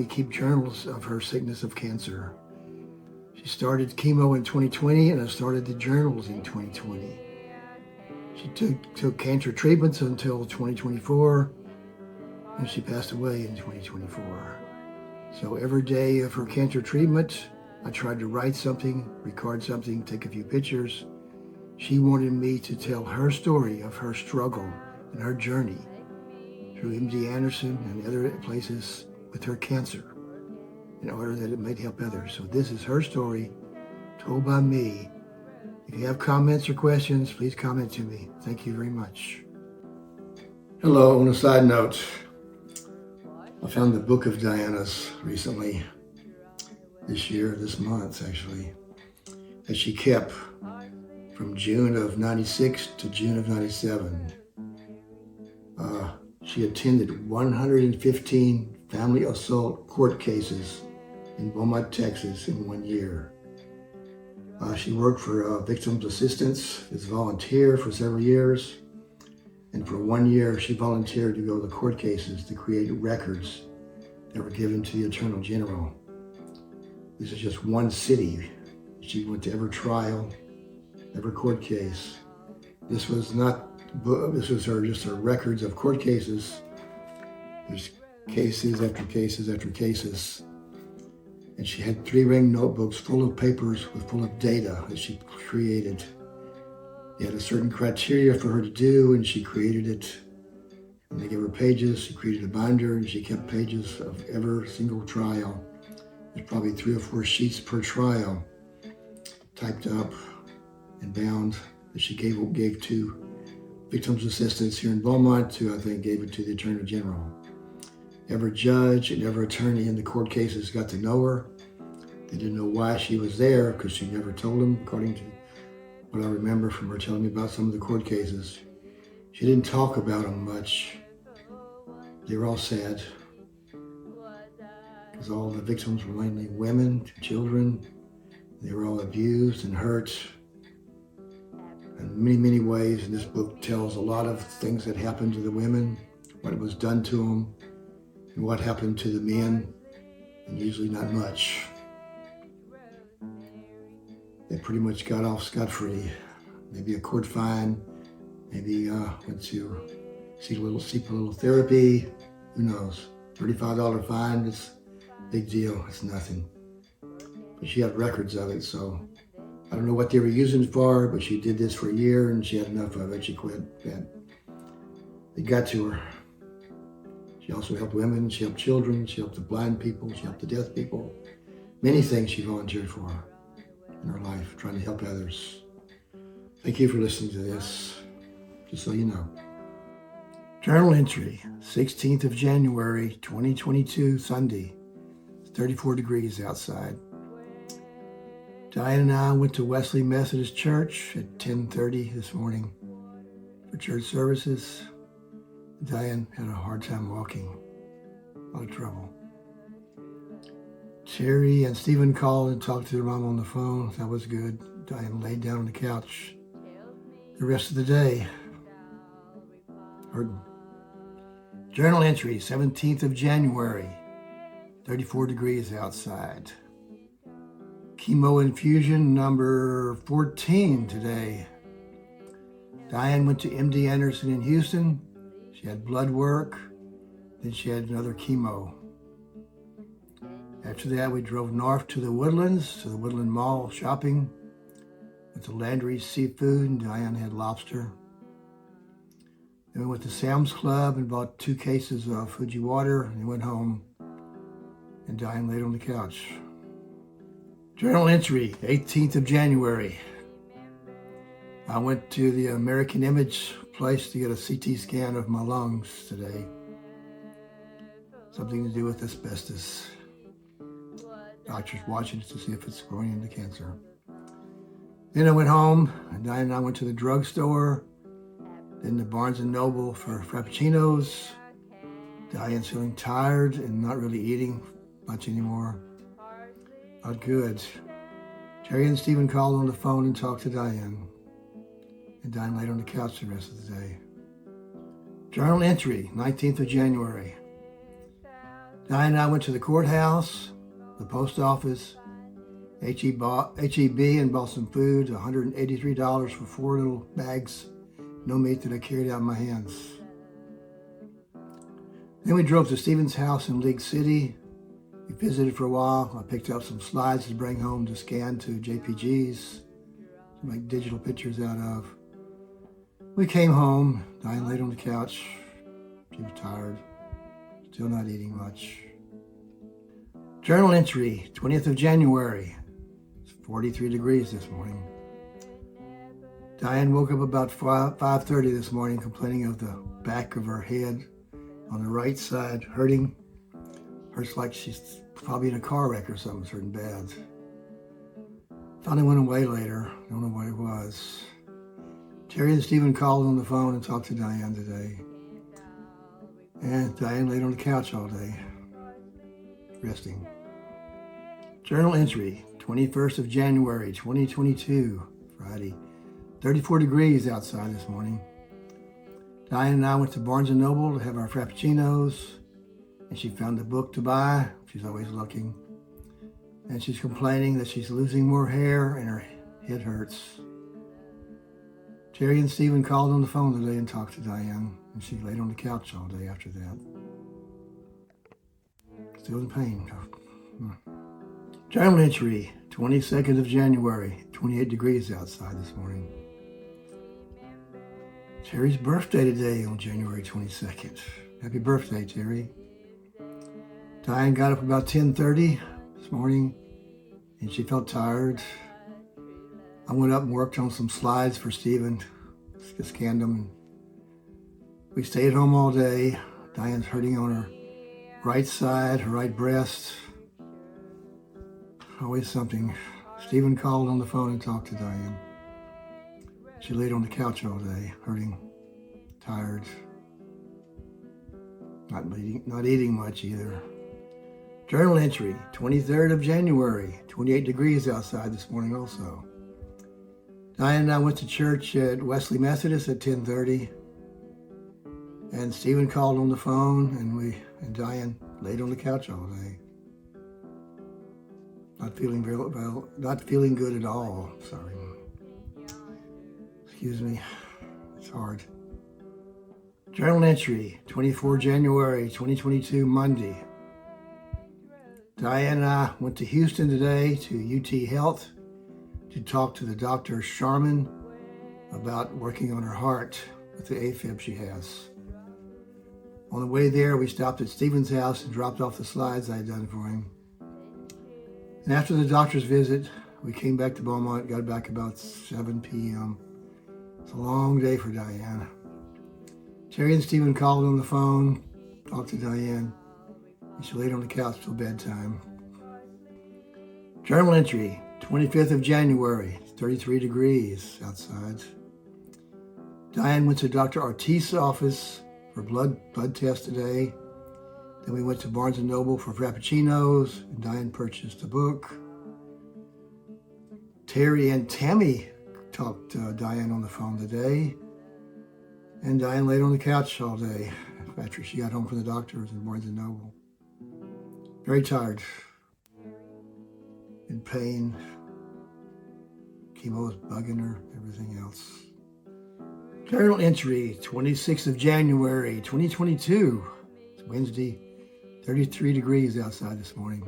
keep journals of her sickness of cancer. She started chemo in 2020, and I started the journals in 2020. She took cancer treatments until 2024, and she passed away in 2024. So every day of her cancer treatment, I tried to write something, record something, take a few pictures. She wanted me to tell her story of her struggle and her journey through MD Anderson and other places with her cancer in order that it might help others. So this is her story told by me. If you have comments or questions, please comment to me. Thank you very much. Hello, on a side note, I found the book of Diana's recently, this month actually, that she kept from June of 96 to June of 97. She attended 115 family assault court cases in Beaumont, Texas in 1 year. She worked for Victims Assistance as a volunteer for several years. And for 1 year, she volunteered to go to the court cases to create records that were given to the Attorney General. This is just one city. She went to every trial, every court case. This was just her records of court cases. There's cases after cases after cases. And she had 3-ring notebooks full of papers full of data that she created. They had a certain criteria for her to do, and she created it. And they gave her pages. She created a binder, and she kept pages of every single trial. There's probably 3 or 4 sheets per trial, typed up and bound, that she gave to Victims Assistance here in Beaumont, to I think gave it to the Attorney General. Every judge and every attorney in the court cases got to know her. They didn't know why she was there because she never told them, according to what I remember from her telling me about some of the court cases. She didn't talk about them much. They were all sad because all the victims were mainly women, children. They were all abused and hurt in many, many ways. And this book tells a lot of things that happened to the women, what was done to them, and what happened to the men, and usually not much. They pretty much got off scot-free. Maybe a court fine, maybe went to seek a little therapy. Who knows? $35 fine, it's a big deal, it's nothing. But she had records of it, so I don't know what they were using it for, but she did this for a year and she had enough of it. She quit. It got to her. She also helped women, she helped children, she helped the blind people, she helped the deaf people. Many things she volunteered for in her life, trying to help others. Thank you for listening to this, just so you know. Journal entry, 16th of January, 2022, Sunday. It's 34 degrees outside. Diane and I went to Wesley Methodist Church at 10:30 this morning for church services. Diane had a hard time walking, a lot of trouble. Terry and Stephen called and talked to their mom on the phone. That was good. Diane laid down on the couch the rest of the day. Journal entry, 17th of January, 34 degrees outside. Chemo infusion number 14 today. Diane went to MD Anderson in Houston. She had blood work, then she had another chemo. After that, we drove north to the Woodlands, to the Woodland Mall shopping. Went to Landry's Seafood, and Diane had lobster. Then we went to Sam's Club and bought 2 cases of Fuji water, and went home. And Diane laid on the couch. Journal entry, 18th of January. I went to the American Image place to get a CT scan of my lungs today. Something to do with asbestos. Doctor's watching it to see if it's growing into cancer. Then I went home, and Diane and I went to the drugstore, then the Barnes & Noble for Frappuccinos. Diane's feeling tired and not really eating much anymore. Not good. Terry and Stephen called on the phone and talked to Diane. And Diane laid on the couch the rest of the day. Journal entry, 19th of January. Diane and I went to the courthouse, the post office, HEB, and bought some food, $183 for 4 little bags, no meat that I carried out in my hands. Then we drove to Stephen's house in League City. We visited for a while. I picked up some slides to bring home to scan to JPGs to make digital pictures out of. We came home. Diane laid on the couch. She was tired, still not eating much. Journal entry, 20th of January. It's 43 degrees this morning. Diane woke up about 5:30 this morning complaining of the back of her head on the right side hurting. Hurts like she's probably in a car wreck or something. It's hurting bad. Finally went away later. Don't know what it was. Terry and Stephen called on the phone and talked to Diane today. And Diane laid on the couch all day, resting. Journal entry, 21st of January, 2022, Friday. 34 degrees outside this morning. Diane and I went to Barnes & Noble to have our Frappuccinos, and she found a book to buy. She's always looking. And she's complaining that she's losing more hair and her head hurts. Terry and Stephen called on the phone today and talked to Diane, and she laid on the couch all day after that. Still in pain. Journal entry, 22nd of January, 28 degrees outside this morning. Terry's birthday today on January 22nd. Happy birthday, Terry. Diane got up about 10:30 this morning, and she felt tired. I went up and worked on some slides for Stephen, scanned them. We stayed home all day. Diane's hurting on her right side, her right breast. Always something. Stephen called on the phone and talked to Diane. She laid on the couch all day, hurting, tired, not eating much either. Journal entry, 23rd of January, 28 degrees outside this morning also. Diane and I went to church at Wesley Methodist at 10:30. And Stephen called on the phone, and Diane laid on the couch all day. Not feeling very well, not feeling good at all. Sorry. Excuse me. It's hard. Journal entry, 24 January, 2022, Monday. Diane and I went to Houston today to UT Health to talk to the Dr. Sharman about working on her heart with the AFib she has. On the way there, we stopped at Stephen's house and dropped off the slides I had done for him. And after the doctor's visit, we came back to Beaumont, got back about 7 p.m. It's a long day for Diane. Terry and Stephen called on the phone, talked to Diane, and she laid on the couch till bedtime. Journal entry, 25th of January, 33 degrees outside. Diane went to Dr. Ortiz's office for blood test today. Then we went to Barnes & Noble for Frappuccinos, and Diane purchased a book. Terry and Tammy talked to Diane on the phone today, and Diane laid on the couch all day after she got home from the doctors in Barnes & Noble. Very tired, in pain. Chemo was bugging her, everything else. Journal entry, 26th of January, 2022. It's Wednesday, 33 degrees outside this morning.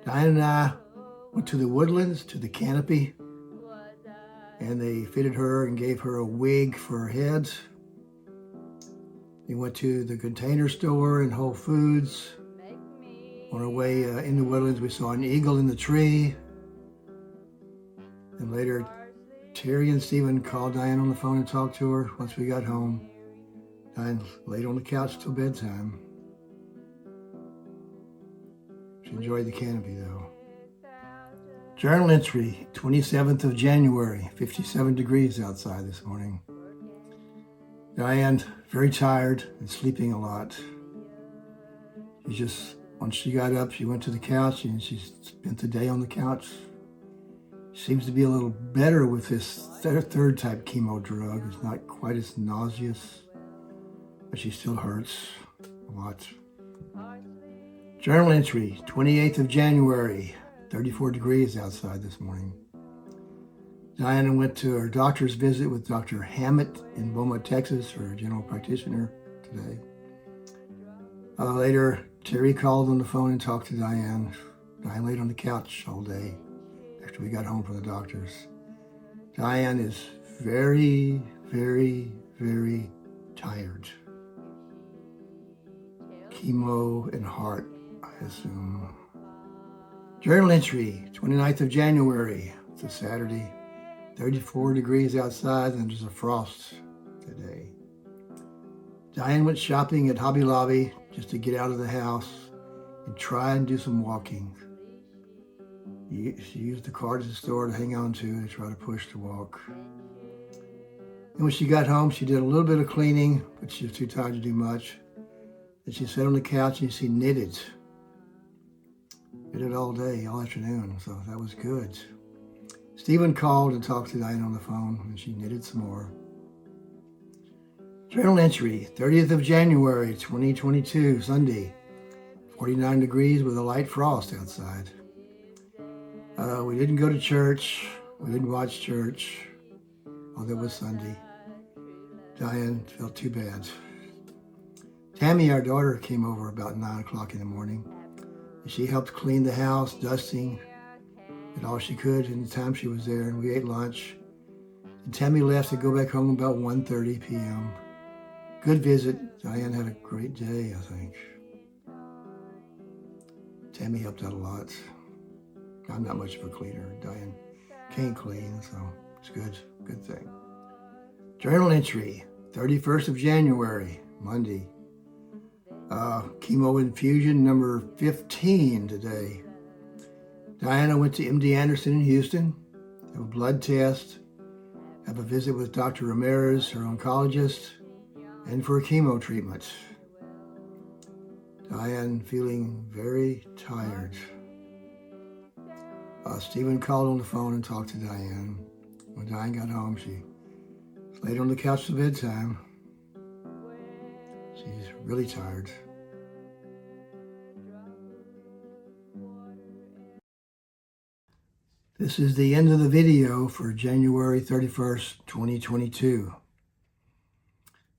Diane and I went to the Woodlands, to the Canopy, and they fitted her and gave her a wig for her head. We went to the Container Store and Whole Foods. On our way in the Woodlands, we saw an eagle in the tree. And later, Terry and Stephen called Diane on the phone and talked to her. Once we got home, Diane laid on the couch till bedtime. She enjoyed the canopy, though. Journal entry, 27th of January, 57 degrees outside this morning. Diane, very tired and sleeping a lot. Once she got up, she went to the couch and she spent the day on the couch. She seems to be a little better with this third type chemo drug. It's not quite as nauseous, but she still hurts a lot. Journal entry, 28th of January, 34 degrees outside this morning. Diane went to her doctor's visit with Dr. Hammett in Beaumont, Texas, her general practitioner today. Later, Terry called on the phone and talked to Diane. Diane laid on the couch all day after we got home from the doctors. Diane is very, very, very tired. Chemo and heart, I assume. Journal entry, 29th of January. It's a Saturday. 34 degrees outside and there's a frost today. Diane went shopping at Hobby Lobby just to get out of the house and try and do some walking. She used the cart at the store to hang on to try to push to walk. And when she got home, she did a little bit of cleaning, but she was too tired to do much. Then she sat on the couch and she knitted. Knitted all day, all afternoon, so that was good. Stephen called and talked to Diane on the phone, and she knitted some more. Journal entry, 30th of January, 2022, Sunday. 49 degrees with a light frost outside. We didn't go to church. We didn't watch church, although it was Sunday. Diane felt too bad. Tammy, our daughter, came over about 9 o'clock in the morning. She helped clean the house, dusting, did all she could in the time she was there, and we ate lunch. And Tammy left to go back home about 1:30 p.m. Good visit. Diane had a great day, I think. Tammy helped out a lot. I'm not much of a cleaner. Diane can't clean, so it's good. Good thing. Journal entry, 31st of January, Monday. Chemo infusion number 15 today. Diana went to MD Anderson in Houston, have a blood test, have a visit with Dr. Ramirez, her oncologist, and for a chemo treatment. Diane feeling very tired. Stephen called on the phone and talked to Diane. When Diane got home, she laid on the couch till bedtime. She's really tired. This is the end of the video for January 31st, 2022.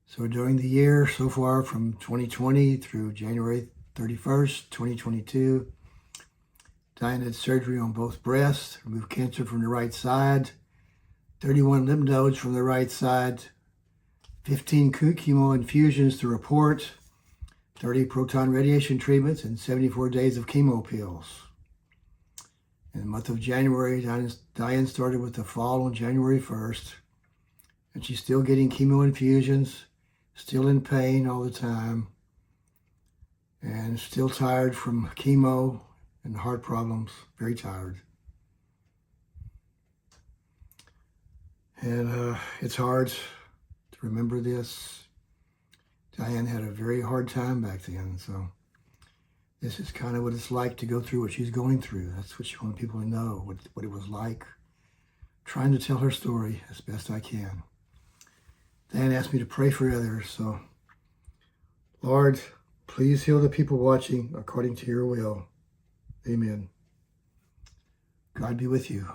So during the year so far from 2020 through January 31st, 2022, Diane had surgery on both breasts, removed cancer from the right side, 31 lymph nodes from the right side, 15 chemo infusions to report, 30 proton radiation treatments, and 74 days of chemo pills. In the month of January, Diane started with the fall on January 1st, and she's still getting chemo infusions, still in pain all the time, and still tired from chemo and heart problems, very tired. And it's hard to remember this. Diane had a very hard time back then, so this is kind of what it's like to go through what she's going through. That's what she wanted people to know, what it was like. Trying to tell her story as best I can. Diane asked me to pray for others, so Lord, please heal the people watching according to your will. Amen. God be with you.